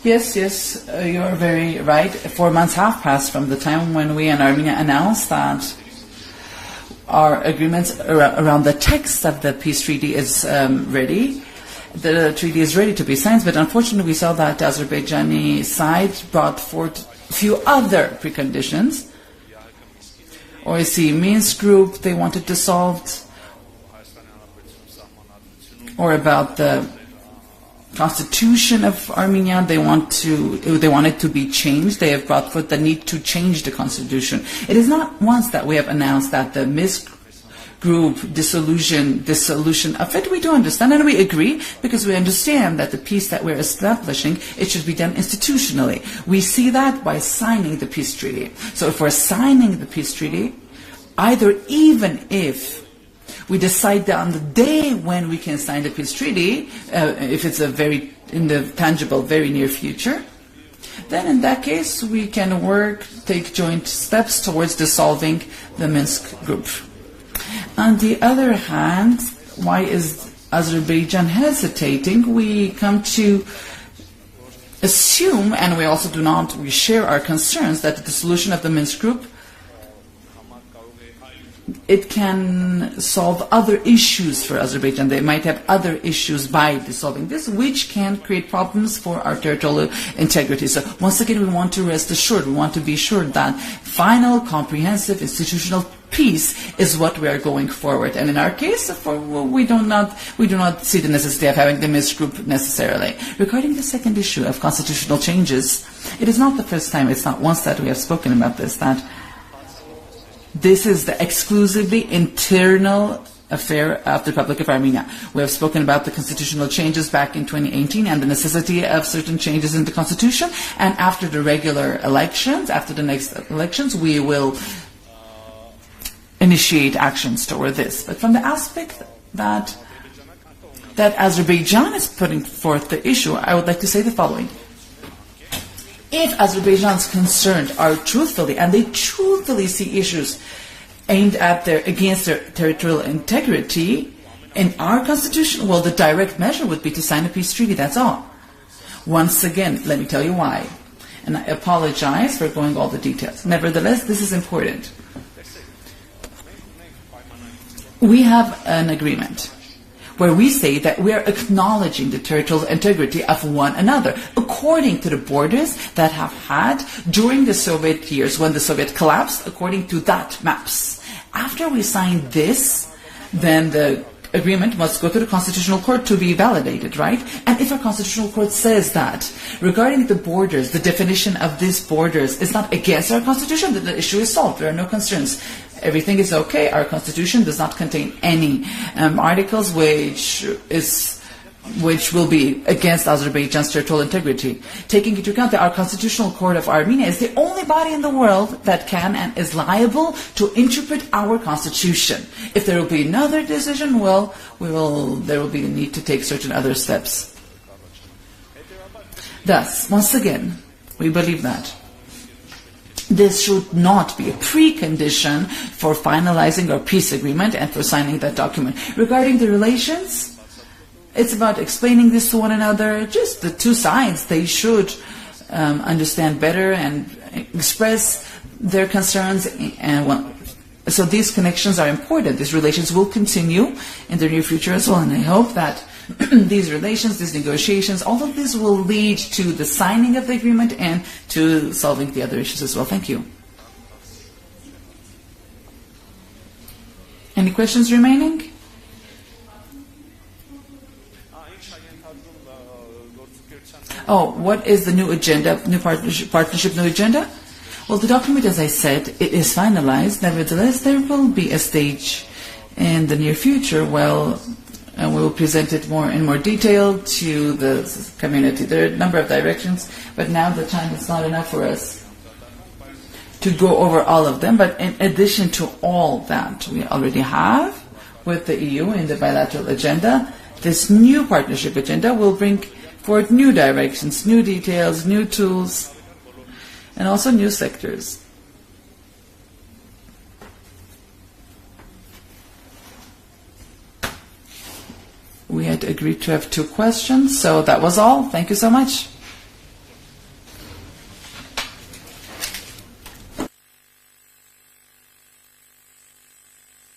Yes, you are very right. 4 months have passed from the time when we in Armenia announced that our agreements around the text of the peace treaty is ready. The treaty is ready to be signed, but unfortunately we saw that the Azerbaijani side brought forth a few other preconditions. OSCE Minsk group they wanted to solve, or about the constitution of Armenia, they want it to be changed. They have brought forth the need to change the constitution. It is not once that we have announced that the Minsk group dissolution of it. We do understand and we agree, because we understand that the peace that we're establishing, it should be done institutionally. We see that by signing the peace treaty. So if we're signing the peace treaty, even if we decide that on the day when we can sign the peace treaty, if it's in the tangible, very near future, then in that case we can take joint steps towards dissolving the Minsk group. On the other hand, why is Azerbaijan hesitating? We come to assume, and we share our concerns, that the dissolution of the Minsk group, it can solve other issues for Azerbaijan. They might have other issues by dissolving this, which can create problems for our territorial integrity. So once again, we want to rest assured, we want to be sure that final, comprehensive, institutional peace is what we are going forward. And in our case, we do not see the necessity of having the Minsk group necessarily. Regarding the second issue of constitutional changes, it is not the first time, it's not once that we have spoken about this, that this is the exclusively internal affair of the Republic of Armenia. We have spoken about the constitutional changes back in 2018 and the necessity of certain changes in the constitution. And after the regular elections, after the next elections, we will initiate actions toward this. But from the aspect that Azerbaijan is putting forth the issue, I would like to say the following. If Azerbaijan's concerns are truthfully, and they truthfully see issues aimed at against their territorial integrity in our constitution, well, the direct measure would be to sign a peace treaty, that's all. Once again, let me tell you why. And I apologize for going all the details. Nevertheless, this is important. We have an agreement where we say that we are acknowledging the territorial integrity of one another according to the borders that have had during the Soviet years when the Soviet collapsed, according to that maps. After we sign this, then the agreement must go to the Constitutional Court to be validated, right? And if our Constitutional Court says that regarding the borders, the definition of these borders is not against our Constitution, then the issue is solved. There are no concerns. Everything is okay. Our Constitution does not contain any articles which will be against Azerbaijan's territorial integrity. Taking into account that our Constitutional Court of Armenia is the only body in the world that can and is liable to interpret our Constitution. If there will be another decision, well, there will be a need to take certain other steps. Thus, once again, we believe that this should not be a precondition for finalizing our peace agreement and for signing that document. Regarding the relations, it's about explaining this to one another. Just the two sides, they should understand better and express their concerns. So these connections are important. These relations will continue in the near future as well. And I hope that these relations, these negotiations, all of this will lead to the signing of the agreement and to solving the other issues as well. Thank you. Any questions remaining? Oh, what is the new agenda, new partnership, new agenda? Well, the document, as I said, it is finalized. Nevertheless, there will be a stage in the near future and we will present it in more detail to the community. There are a number of directions, but now the time is not enough for us to go over all of them. But in addition to all that we already have with the EU in the bilateral agenda, this new partnership agenda will bring forth new directions, new details, new tools, and also new sectors. We had agreed to have 2 questions, so that was all. Thank you so much.